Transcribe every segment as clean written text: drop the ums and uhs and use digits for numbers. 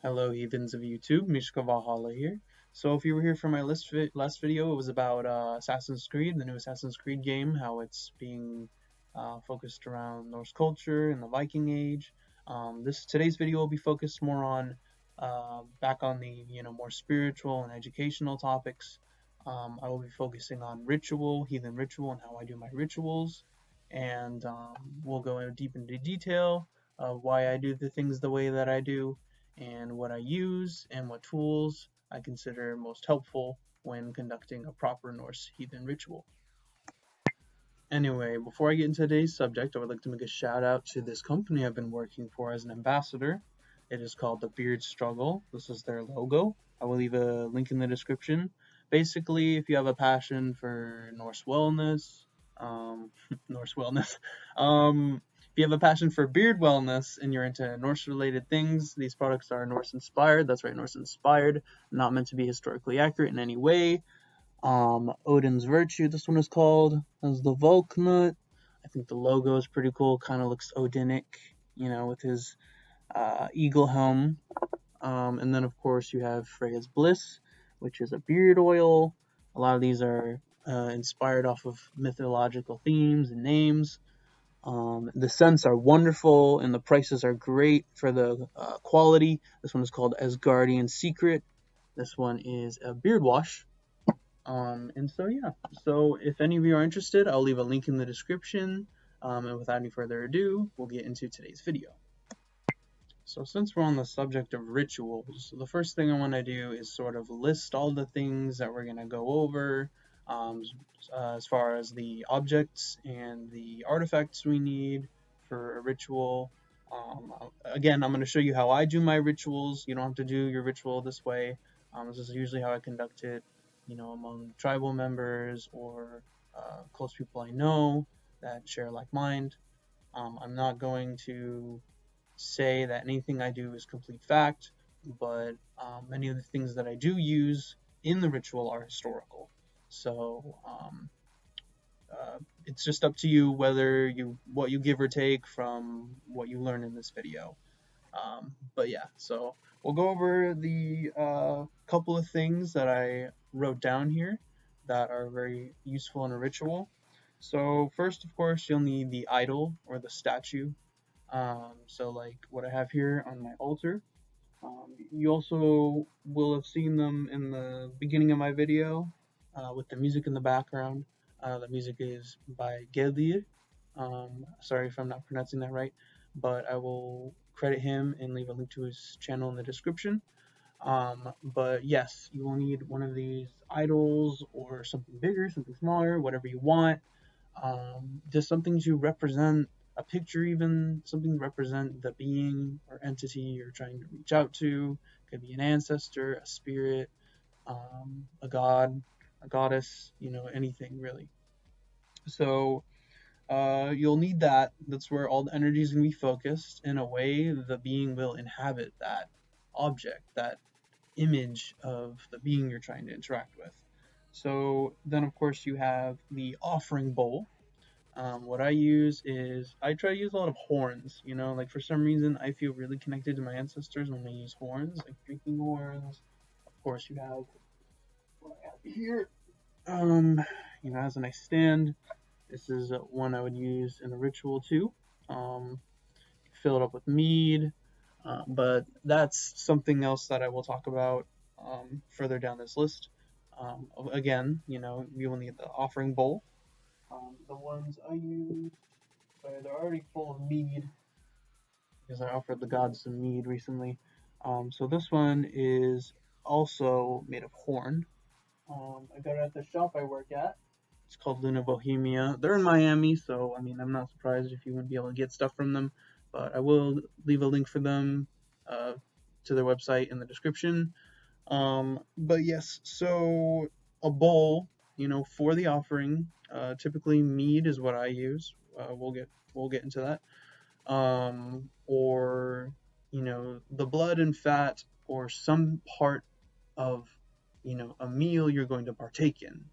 Hello, heathens of YouTube. Mishka Valhalla here. So, if you were here for my last video, it was about Assassin's Creed, the new Assassin's Creed game, how it's being focused around Norse culture and the Viking Age. Today's video will be focused more on back on the more spiritual and educational topics. I will be focusing on ritual, heathen ritual, and how I do my rituals, and we'll go deep into detail of why I do the things the way that I do and what I use and what tools I consider most helpful when conducting a proper Norse heathen ritual. Anyway, before I get into today's subject, I would like to make a shout out to this company I've been working for as an ambassador. It is called the Beard Struggle. This is their logo. I will leave a link in the description. Basically, if you have a passion for Norse wellness, Norse wellness, if you have a passion for beard wellness and you're into Norse related things, these products are Norse inspired. That's right, Norse inspired. Not meant to be historically accurate in any way. Odin's Virtue, this one is called, as the Volknut. I think the logo is pretty cool, kind of looks Odinic, with his eagle helm. And then, of course, you have Freya's Bliss, which is a beard oil. A lot of these are inspired off of mythological themes and names. The scents are wonderful, and the prices are great for the quality. This one is called Asgardian Secret. This one is a beard wash. And so yeah, so if any of you are interested, I'll leave a link in the description. And without any further ado, we'll get into today's video. So since we're on the subject of rituals, the first thing I want to do is sort of list all the things that we're going to go over um, as far as the objects and the artifacts we need for a ritual. Again, I'm going to show you how I do my rituals. You don't have to do your ritual this way. This is usually how I conduct it, among tribal members or close people I know that share like mind. I'm not going to say that anything I do is complete fact, but many of the things that I do use in the ritual are historical. So it's just up to you what you give or take from what you learn in this video. But yeah, so we'll go over the couple of things that I wrote down here that are very useful in a ritual. So first, of course, you'll need the idol or the statue. So like what I have here on my altar. You also will have seen them in the beginning of my video with the music in the background. The music is by Gealdyr. Sorry if I'm not pronouncing that right, but I will credit him and leave a link to his channel in the description. But yes, you will need one of these idols or something bigger, something smaller, whatever you want. Just something to represent a picture, even something to represent the being or entity you're trying to reach out to. Could be an ancestor, a spirit, a god, a goddess, anything really. So you'll need that. That's where all the energy is going to be focused. In a way, the being will inhabit that object, that image of the being you're trying to interact with. So then, of course, you have the offering bowl. What I use is I try to use a lot of horns. Like for some reason I feel really connected to my ancestors when I use horns, like drinking horns. Of course, you have what I have here. Has a nice stand. This is one I would use in a ritual too. Fill it up with mead, but that's something else that I will talk about further down this list. Again, you will need the offering bowl. The ones I use, they're already full of mead because I offered the gods some mead recently. So this one is also made of horn. I got it at the shop I work at. It's called Luna Bohemia. They're in Miami, so I mean, I'm not surprised if you wouldn't be able to get stuff from them. But I will leave a link for them to their website in the description. But yes, so a bowl, for the offering. Typically, mead is what I use. We'll get into that. Or the blood and fat, or some part of a meal you're going to partake in.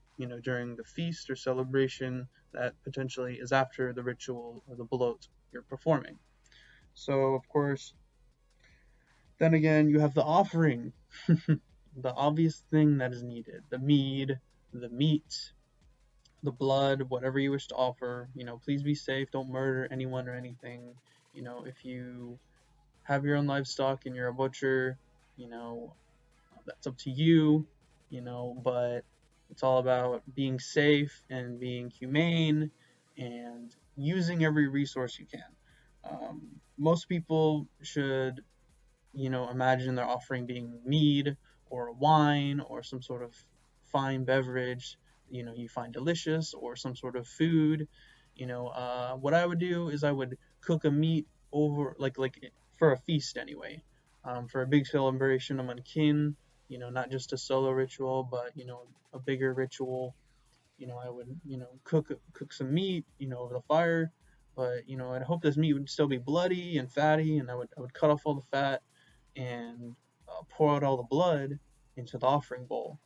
During the feast or celebration that potentially is after the ritual or the bloat you're performing. So of course Then again, you have the offering, the obvious thing that is needed: the mead, the meat, the blood, whatever you wish to offer. Please be safe. Don't murder anyone or anything. If you have your own livestock and you're a butcher, you know, that's up to you, but it's all about being safe and being humane and using every resource you can. Most people should, imagine their offering being mead or wine or some sort of fine beverage, you find delicious, or some sort of food. What I would do is I would cook a meat over, like for a feast anyway, for a big celebration of kin, not just a solo ritual, but a bigger ritual. I would, cook some meat, over the fire, but I'd hope this meat would still be bloody and fatty, and I would cut off all the fat and pour out all the blood into the offering bowl,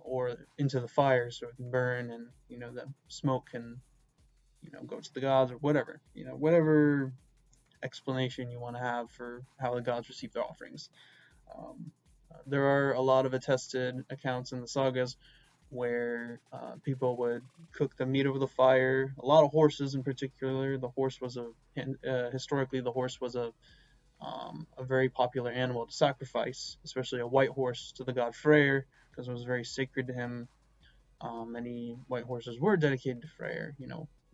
or into the fire so it can burn, and the smoke can go to the gods, or whatever, whatever explanation you want to have for how the gods receive their offerings. There are a lot of attested accounts in the sagas where people would cook the meat over the fire. A lot of horses, in particular. The horse was historically, the horse was a very popular animal to sacrifice, especially a white horse to the god Freyr, because it was very sacred to him. Many white horses were dedicated to Freyr,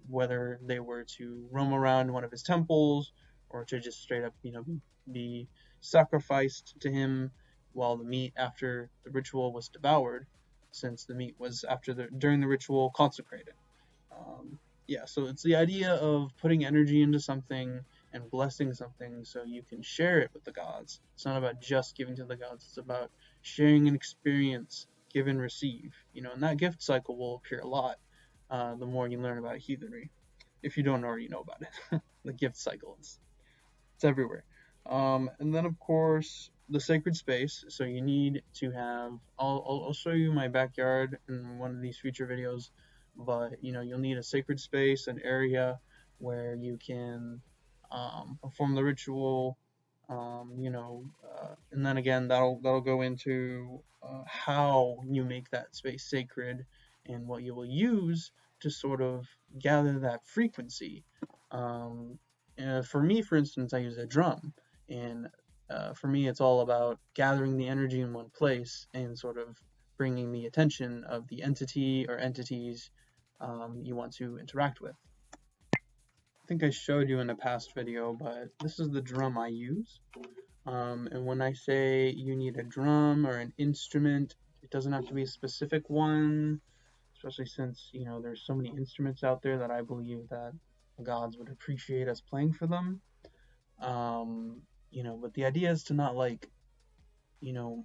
whether they were to roam around one of his temples or to just straight up, be sacrificed to him, while the meat after the ritual was devoured, since the meat was during the ritual consecrated. Um, yeah, so it's the idea of putting energy into something and blessing something so you can share it with the gods. It's not about just giving to the gods, it's about sharing an experience, give and receive. And that gift cycle will appear a lot the more you learn about heathenry, if you don't already know about it. The gift cycle, it's everywhere. And then, of course, the sacred space. So you need to have. I'll show you my backyard in one of these future videos, but you'll need a sacred space, an area where you can perform the ritual. And then again, that'll go into how you make that space sacred and what you will use to sort of gather that frequency. Um, for me, for instance, I use a drum, and for me, it's all about gathering the energy in one place and sort of bringing the attention of the entity or entities you want to interact with. I think I showed you in a past video, but this is the drum I use. And when I say you need a drum or an instrument, it doesn't have to be a specific one, especially since there's so many instruments out there that I believe that the gods would appreciate us playing for them. um but the idea is to not, like,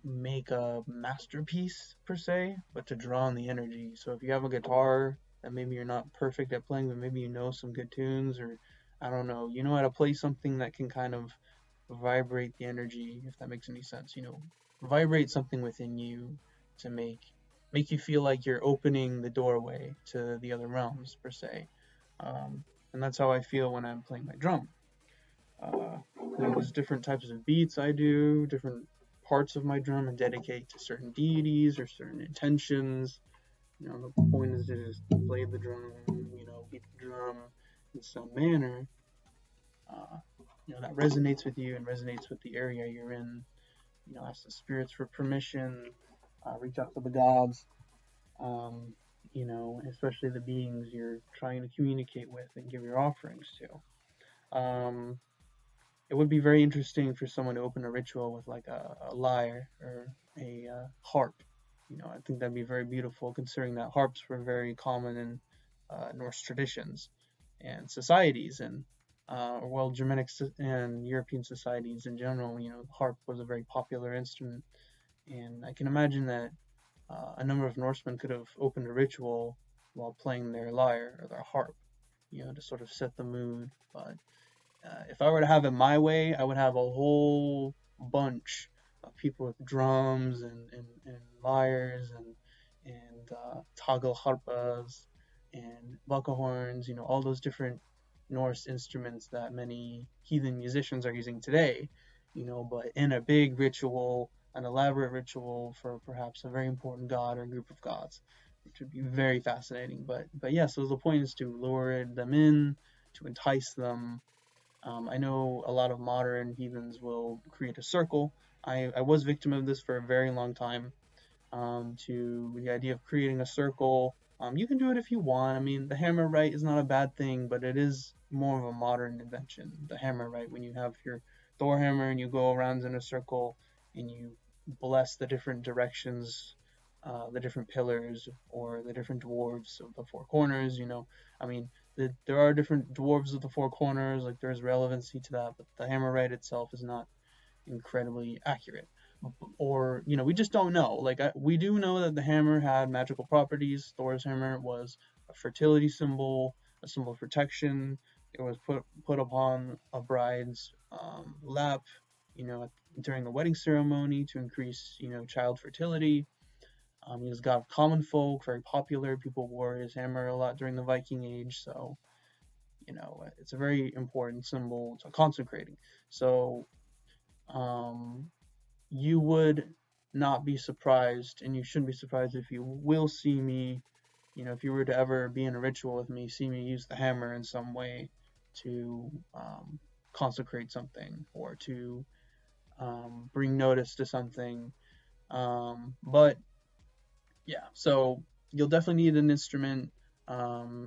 make a masterpiece per se, but to draw on the energy. So if you have a guitar that maybe you're not perfect at playing, but maybe some good tunes, or I don't know, you know how to play something that can kind of vibrate the energy, if that makes any sense. Vibrate something within you to make you feel like you're opening the doorway to the other realms per se. And that's how I feel when I'm playing my drum. There's different types of beats I do, different parts of my drum I dedicate to certain deities or certain intentions. The point is to just play the drum, beat the drum in some manner, uh, that resonates with you and resonates with the area you're in. Ask the spirits for permission, reach out to the gods, especially the beings you're trying to communicate with and give your offerings to. It would be very interesting for someone to open a ritual with like a lyre or a harp. I think that'd be very beautiful, considering that harps were very common in Norse traditions and societies, and well, Germanic and European societies in general. Harp was a very popular instrument, and I can imagine that a number of Norsemen could have opened a ritual while playing their lyre or their harp, to sort of set the mood. But if I were to have it my way, I would have a whole bunch of people with drums and lyres and toggle harpas and buckhorns, all those different Norse instruments that many heathen musicians are using today. but in a big ritual, an elaborate ritual for perhaps a very important god or group of gods, which would be very fascinating. But yeah, so the point is to lure them in, to entice them. I know a lot of modern heathens will create a circle. I was victim of this for a very long time, to the idea of creating a circle. You can do it if you want. I mean, the hammer right is not a bad thing, but it is more of a modern invention. The hammer right, when you have your Thor hammer and you go around in a circle and you bless the different directions, the different pillars or the different dwarves of the four corners. I mean, there are different dwarves of the four corners. Like there's relevancy to that, but the hammer right itself is not incredibly accurate. Or we just don't know. Like we do know that the hammer had magical properties. Thor's hammer was a fertility symbol, a symbol of protection. It was put upon a bride's lap, you know, during the wedding ceremony to increase, child fertility. He was god of common folk, very popular. People wore his hammer a lot during the Viking Age, so it's a very important symbol to consecrating. So um, you would not be surprised, and you shouldn't be surprised if you will see me, if you were to ever be in a ritual with me, see me use the hammer in some way to consecrate something or to bring notice to something. But yeah, so you'll definitely need an instrument,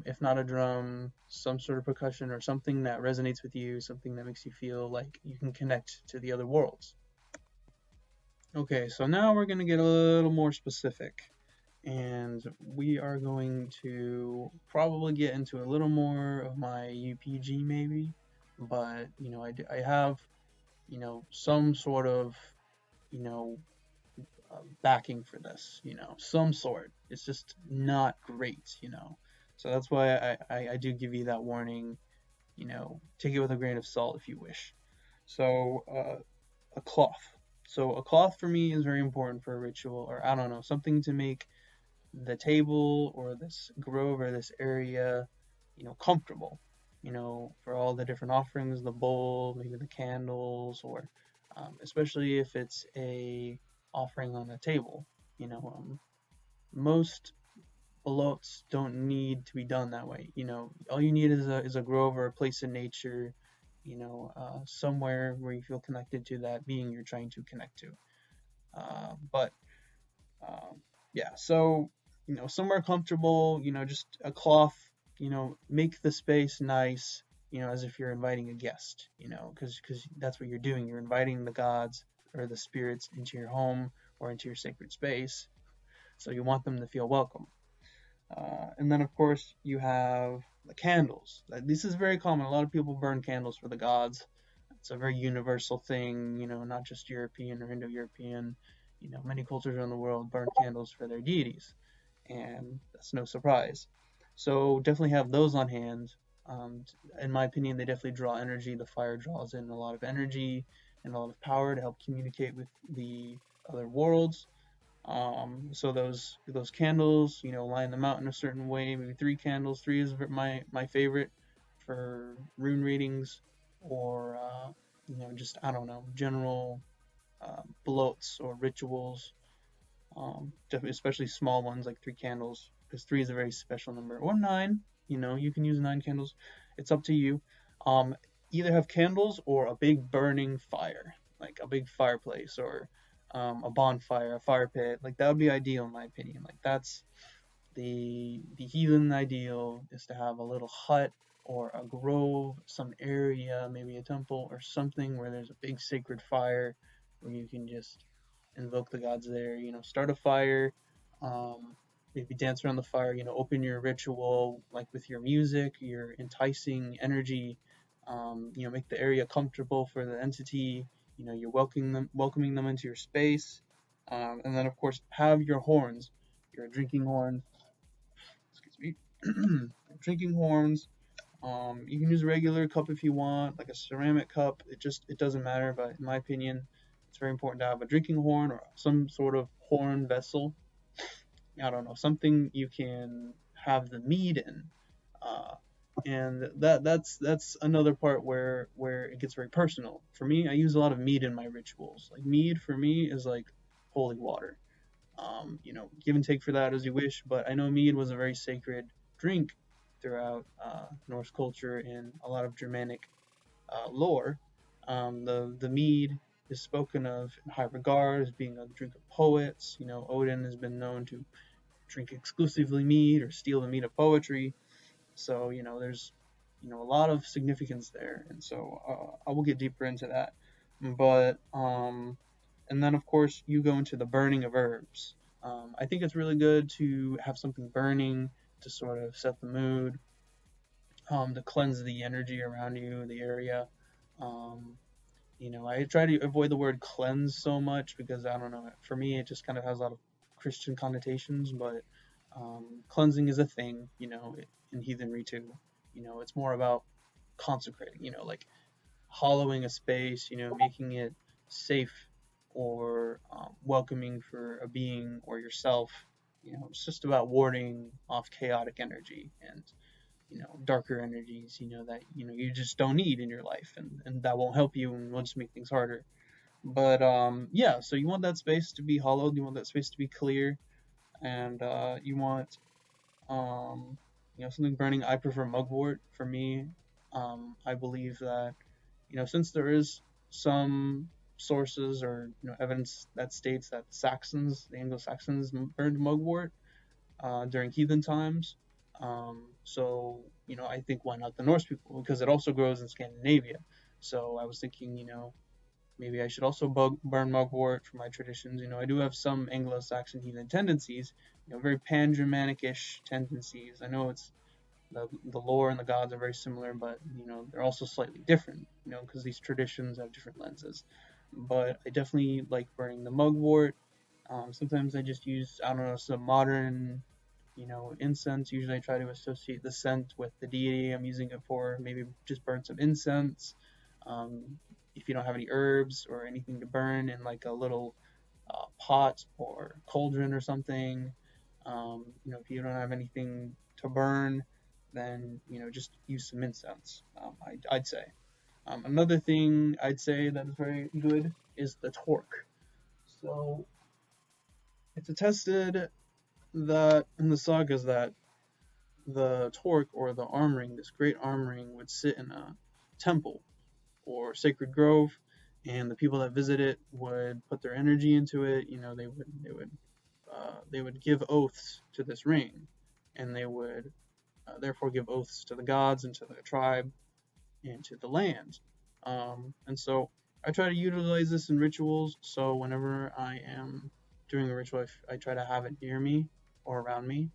if not a drum, some sort of percussion or something that resonates with you, something that makes you feel like you can connect to the other worlds. Okay, so now we're going to get a little more specific, and we are going to probably get into a little more of my UPG maybe, but I have some sort of you know backing for this, some sort. It's just not great. So that's why I do give you that warning. Take it with a grain of salt if you wish. So a cloth. So a cloth for me is very important for a ritual, or I don't know, something to make the table or this grove or this area, comfortable. For all the different offerings, the bowl, maybe the candles, or especially if it's a offering on a table. Most Bloats don't need to be done that way. All you need is a grove or a place in nature, somewhere where you feel connected to that being you're trying to connect to. But yeah, so somewhere comfortable, just a cloth, make the space nice, as if you're inviting a guest, because that's what you're doing. You're inviting the gods or the spirits into your home or into your sacred space, so you want them to feel welcome. And then, of course, you have the candles. This is very common. A lot of people burn candles for the gods. It's a very universal thing, not just European or Indo-European. Many cultures around the world burn candles for their deities, and that's no surprise. So definitely have those on hand. Um, in my opinion, they definitely draw energy. The fire draws in a lot of energy and a lot of power to help communicate with the other worlds. So those candles, line them out in a certain way. Maybe three candles. Three is my favorite for rune readings, or just I don't know, general bloats or rituals. Especially small ones like three candles, because three is a very special number. Or nine. You can use nine candles. It's up to you. Um, Either have candles or a big burning fire, like a big fireplace, or a bonfire, a fire pit. Like that would be ideal in my opinion. Like that's the heathen ideal, is to have a little hut or a grove, some area, maybe a temple or something where there's a big sacred fire where you can just invoke the gods there. Start a fire, um, maybe dance around the fire. Open your ritual like with your music, your enticing energy. Make the area comfortable for the entity. You're welcoming them into your space, and then of course have your horns, your drinking horns. Excuse me, drinking horns. You can use a regular cup if you want, like a ceramic cup. It doesn't matter, but in my opinion, it's very important to have a drinking horn or some sort of horn vessel. I don't know, something you can have the mead in. Uh, And that's another part where it gets very personal. For me, I use a lot of mead in my rituals. Like mead for me is like holy water. Give and take for that as you wish, but I know mead was a very sacred drink throughout Norse culture and a lot of Germanic lore. The mead is spoken of in high regard as being a drink of poets. Odin has been known to drink exclusively mead or steal the mead of poetry. So there's a lot of significance there, and so I will get deeper into that. But and then of course you go into the burning of herbs. I think it's really good to have something burning to sort of set the mood, to cleanse the energy around you, the area. Um, I try to avoid the word cleanse so much because I don't know. For me, it just kind of has a lot of Christian connotations, but cleansing is a thing, in heathenry too. It's more about consecrating, like hollowing a space, making it safe or welcoming for a being or yourself. It's just about warding off chaotic energy and darker energies, that you just don't need in your life, and that won't help you and will just make things harder. But yeah, so you want that space to be hollowed, you want that space to be clear, and you want something burning. I prefer mugwort. For me, I believe that since there is some sources or evidence that states that the Anglo-Saxons burned mugwort during heathen times. So I think why not the Norse people, because it also grows in Scandinavia. So I was thinking, maybe I should also burn mugwort for my traditions. I do have some Anglo-Saxon heathen tendencies, very pan-Germanic-ish tendencies. I know it's the lore and the gods are very similar, but they're also slightly different. Because these traditions have different lenses. But I definitely like burning the mugwort. Sometimes I just use, I don't know, some modern incense. Usually I try to associate the scent with the deity I'm using it for. Maybe just burn some incense. Um, if you don't have any herbs or anything to burn in like a little pot or cauldron or something, if you don't have anything to burn, then just use some incense. I'd say. Another thing I'd say that is very good is the torque. So it's attested that in the sagas that the torque or the arm ring, this great arm ring, would sit in a temple or sacred grove, and the people that visit it would put their energy into it. They would give oaths to this ring, and they would therefore give oaths to the gods and to the tribe and to the land. And so I try to utilize this in rituals. So whenever I am doing a ritual, I try to have it near me or around me,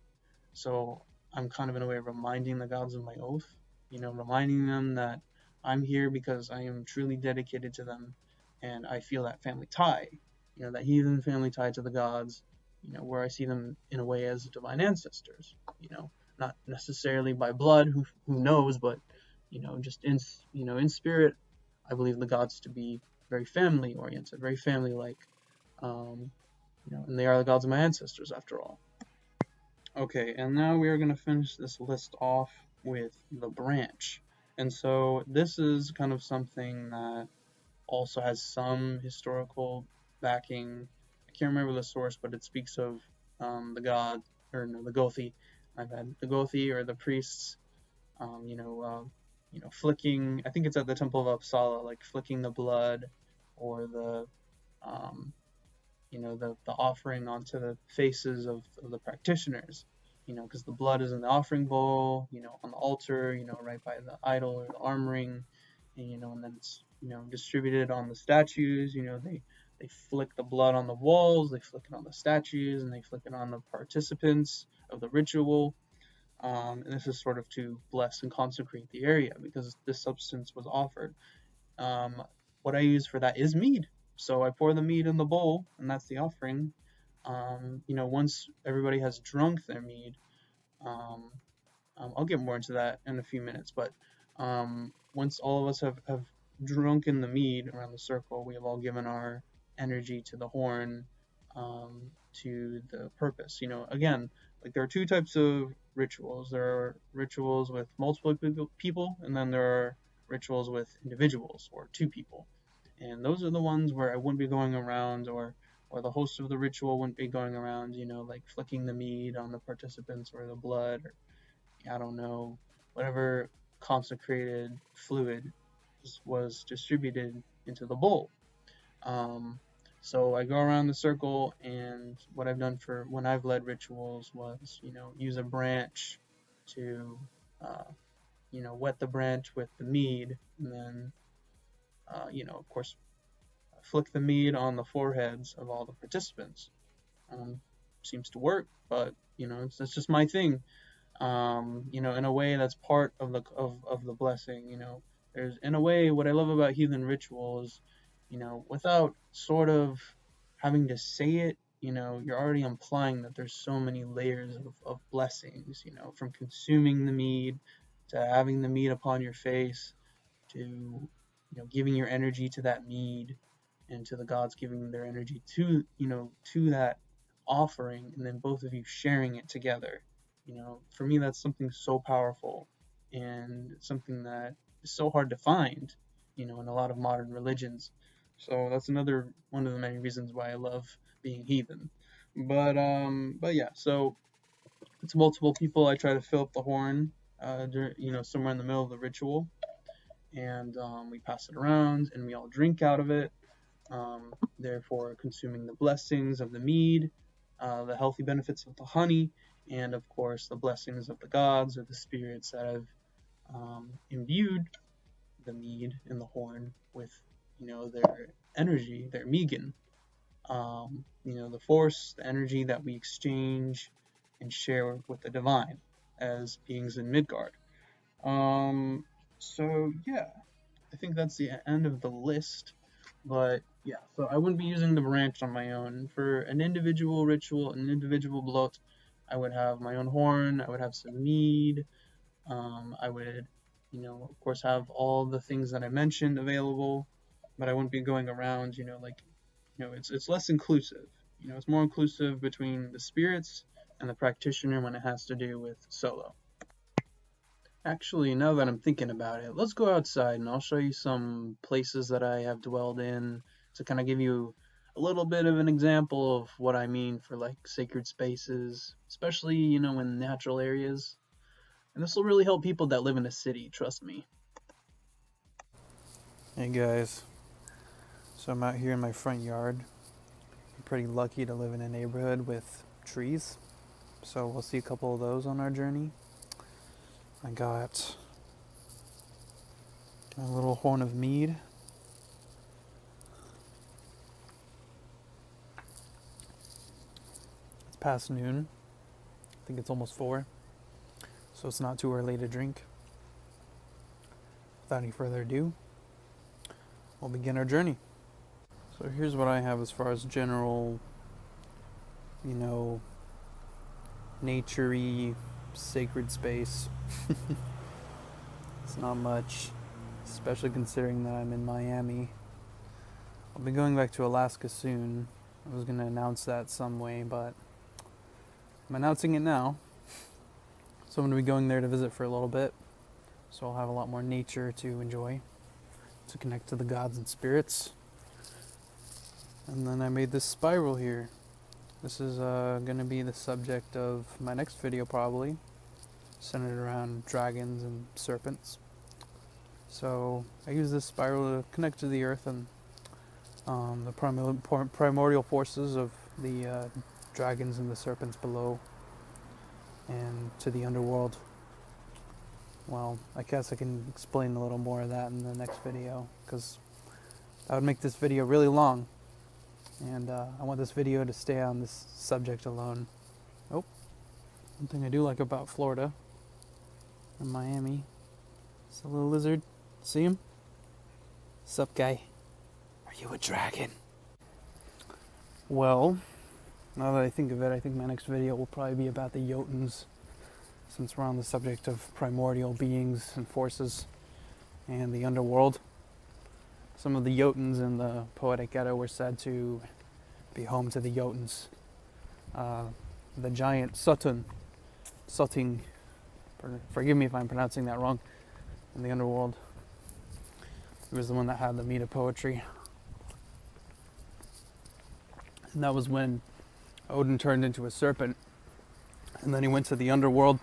so I'm kind of in a way reminding the gods of my oath, reminding them that I'm here because I am truly dedicated to them and I feel that family tie, that heathen family tie to the gods, where I see them in a way as divine ancestors, not necessarily by blood, who knows, but, just in spirit, I believe the gods to be very family oriented, very family like, um, and they are the gods of my ancestors after all. Okay, and now we are going to finish this list off with the branch. And so this is kind of something that also has some historical backing. I can't remember the source, but it speaks of the god, or no, the Gothi. I've had the Gothi or the priests, flicking. I think it's at the Temple of Uppsala, like flicking the blood or um, the offering onto the faces of the practitioners, because the blood is in the offering bowl, on the altar, right by the idol or the arm ring, and then it's distributed on the statues. They flick the blood on the walls, they flick it on the statues, and they flick it on the participants of the ritual. And this is sort of to bless and consecrate the area because this substance was offered. um, what I use for that is mead. So I pour the mead in the bowl, and that's the offering. Once everybody has drunk their mead, um, I'll get more into that in a few minutes. But once all of us have drunken the mead around the circle, we have all given our energy to the horn, to the purpose. Again, like there are two types of rituals. There are rituals with multiple people, and then there are rituals with individuals or two people. And those are the ones where I wouldn't be going around, or the host of the ritual wouldn't be going around, like flicking the mead on the participants or the blood, or I don't know, whatever consecrated fluid was distributed into the bowl. Um, so I go around the circle, and what I've done for when I've led rituals was, use a branch to, wet the branch with the mead, and then, of course, flick the mead on the foreheads of all the participants. Seems to work, but it's just my thing. In a way that's part of the blessing. There's in a way what I love about heathen ritual is, without sort of having to say it, you're already implying that there's so many layers of blessings, from consuming the mead to having the mead upon your face to giving your energy to that mead, and to the gods giving their energy to that offering, and then both of you sharing it together. For me, that's something so powerful, and something that is so hard to find, in a lot of modern religions. So that's another one of the many reasons why I love being heathen. But yeah, so it's multiple people. I try to fill up the horn, somewhere in the middle of the ritual, and we pass it around, and we all drink out of it, therefore consuming the blessings of the mead, the healthy benefits of the honey, and of course the blessings of the gods or the spirits that have imbued the mead in the horn with, their energy, their Megan, the force, the energy that we exchange and share with the divine as beings in Midgard. So yeah, I think that's the end of the list. But yeah, so I wouldn't be using the branch on my own. For an individual ritual, an individual blot, I would have my own horn, I would have some mead, I would, of course, have all the things that I mentioned available, but I wouldn't be going around, it's less inclusive. It's more inclusive between the spirits and the practitioner when it has to do with solo. Actually, now that I'm thinking about it, let's go outside and I'll show you some places that I have dwelled in to kind of give you a little bit of an example of what I mean for like sacred spaces, especially, in natural areas. And this will really help people that live in a city, trust me. Hey guys, so I'm out here in my front yard. I'm pretty lucky to live in a neighborhood with trees, so we'll see a couple of those on our journey. I got a little horn of mead. It's past noon. I think it's almost 4, so it's not too early to drink. Without any further ado, we'll begin our journey. So here's what I have as far as general, you know, nature-y, sacred space. It's not much, especially considering that I'm in Miami. I'll be going back to Alaska soon. I was going to announce that some way, but I'm announcing it now. So I'm going to be going there to visit for a little bit. So I'll have a lot more nature to enjoy, to connect to the gods and spirits. And then I made this spiral here. This is going to be the subject of my next video probably, centered around dragons and serpents. So I use this spiral to connect to the earth and the primordial forces of the dragons and the serpents below, and to the underworld. Well, I guess I can explain a little more of that in the next video, because that would make this video really long, and I want this video to stay on this subject alone. Oh, one thing I do like about Florida and Miami is a little lizard. See him? Sup, guy? Are you a dragon? Well, now that I think of it, I think my next video will probably be about the Jotuns, since we're on the subject of primordial beings and forces and the underworld. Some of the Jotuns in the Poetic Edda were said to be home to the Jotuns. the giant Sutton. Sutting. Forgive me if I'm pronouncing that wrong. In the underworld. He was the one that had the meat of poetry. And that was when Odin turned into a serpent. And then he went to the underworld.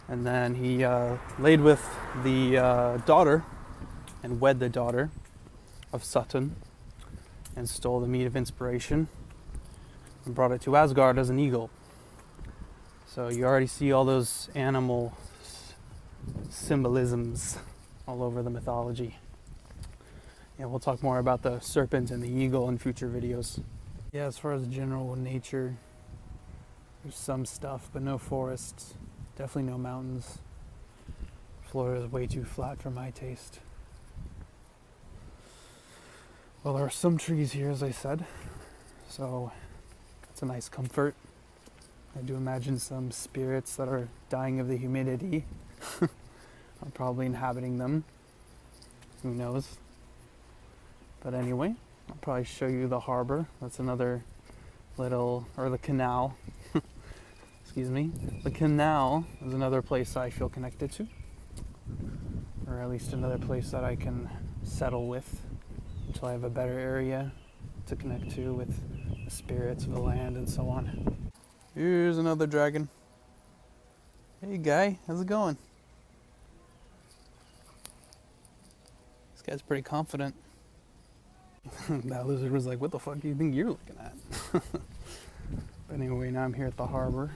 And then he laid with the daughter and wed the daughter of Sutton and stole the meat of inspiration and brought it to Asgard as an eagle. So you already see all those animal symbolisms all over the mythology. Yeah, we'll talk more about the serpent and the eagle in future videos. Yeah, as far as general nature, there's some stuff, but no forests. Definitely no mountains. Florida is way too flat for my taste. Well, there are some trees here, as I said, so it's a nice comfort. I do imagine some spirits that are dying of the humidity are probably inhabiting them. Who knows? But anyway, I'll probably show you the harbor. That's another little, or the canal. Excuse me. The canal is another place I feel connected to, or at least another place that I can settle with until I have a better area to connect to with the spirits of the land and so on. Here's another dragon. Hey guy, how's it going? This guy's pretty confident. That lizard was like, what the fuck do you think you're looking at? But anyway, now I'm here at the harbor.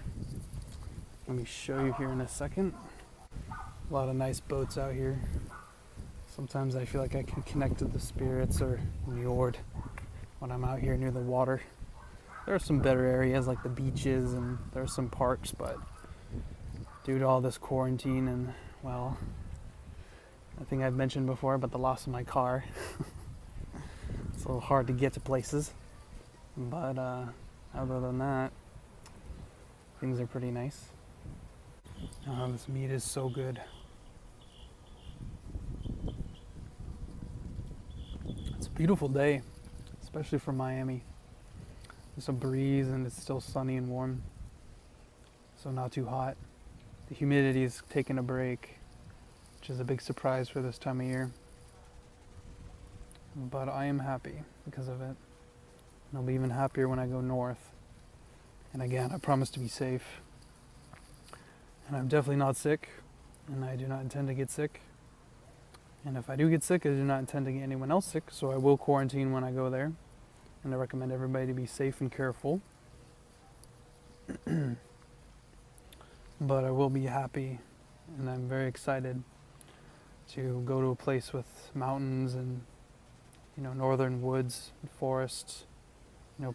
Let me show you here in a second. A lot of nice boats out here. Sometimes I feel like I can connect to the spirits or Njord when I'm out here near the water. There are some better areas like the beaches and there are some parks, but due to all this quarantine and, well, I think I've mentioned before about the loss of my car. It's a little hard to get to places, but other than that, things are pretty nice. This meat is so good. It's a beautiful day, especially for Miami. There's a breeze and it's still sunny and warm, so not too hot. The humidity is taking a break, which is a big surprise for this time of year. But I am happy because of it. And I'll be even happier when I go north. And again, I promise to be safe. And I'm definitely not sick, and I do not intend to get sick. And if I do get sick, I do not intend to get anyone else sick, so I will quarantine when I go there. And I recommend everybody to be safe and careful. But I will be happy, and I'm very excited to go to a place with mountains and, northern woods and forests,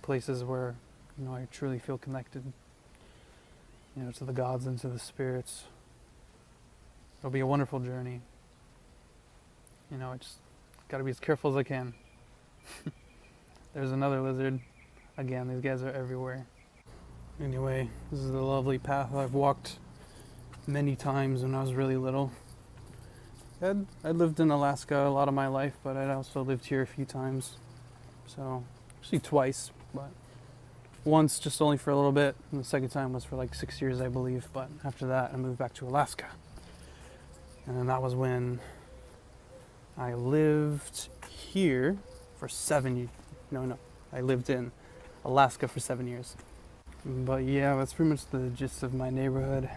places where, I truly feel connected, to the gods and to the spirits. It'll be a wonderful journey. I just gotta be as careful as I can. There's another lizard. Again, these guys are everywhere. Anyway, this is the lovely path I've walked many times when I was really little. I lived in Alaska a lot of my life, but I also lived here a few times. So, actually twice, but once just only for a little bit, and the second time was for like 6 years, I believe. But after that, I moved back to Alaska. And then that was when I lived here for 7 years. No, I lived in Alaska for 7 years. But yeah, that's pretty much the gist of my neighborhood.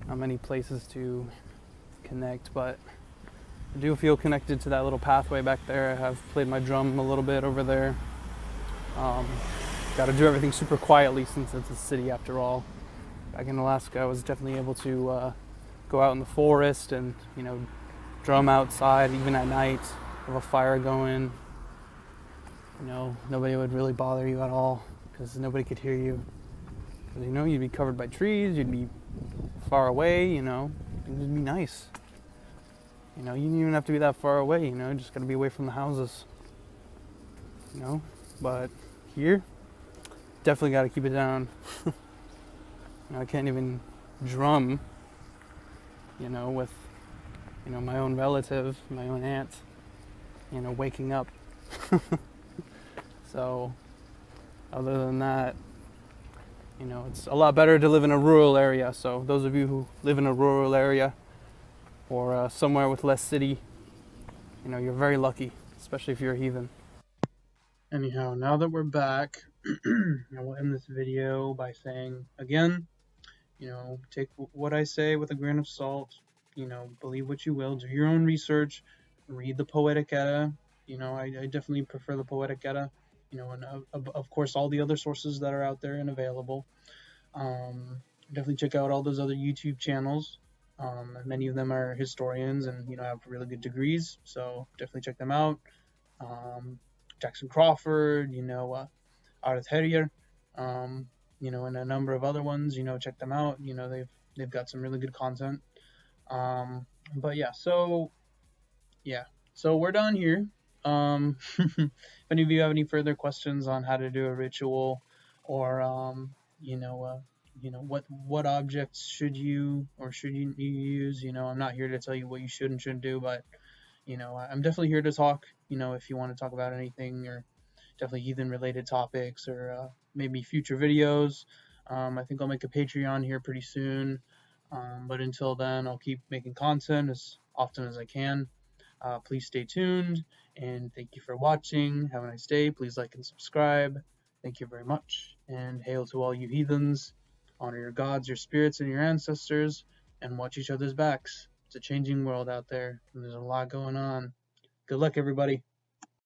Not many places to connect, but I do feel connected to that little pathway back there. I have played my drum a little bit over there. Got to do everything super quietly since it's a city after all. Back in Alaska, I was definitely able to go out in the forest and, drum outside even at night, have a fire going. Nobody would really bother you at all because nobody could hear you. Because, you'd be covered by trees, you'd be far away, it'd be nice. You didn't even have to be that far away, just gotta be away from the houses. But here, definitely gotta keep it down. I can't even drum, with, my own relative, my own aunt, waking up. So, other than that, You know, it's a lot better to live in a rural area. So those of you who live in a rural area or somewhere with less city, you know, you're very lucky, especially if you're a heathen. Anyhow, now that we're back, I will end this video by saying again, take what I say with a grain of salt. Believe what you will, do your own research, read the Poetic Edda. I definitely prefer the Poetic Edda. And of course all the other sources that are out there and available. Definitely check out all those other YouTube channels. Many of them are historians and have really good degrees, so definitely check them out. Jackson Crawford, Arith Herrier, and a number of other ones. Check them out. They've got some really good content. But yeah, so we're done here. If any of you have any further questions on how to do a ritual, or what objects should you or should you use, I'm not here to tell you what you should and shouldn't do, but I'm definitely here to talk. If you want to talk about anything, or definitely heathen related topics, or maybe future videos. I think I'll make a Patreon here pretty soon. But until then, I'll keep making content as often as I can. Please stay tuned, and thank you for watching. Have a nice day. Please like and subscribe. Thank you very much, and hail to all you heathens. Honor your gods, your spirits, and your ancestors, and watch each other's backs. It's a changing world out there, and there's a lot going on. Good luck, everybody.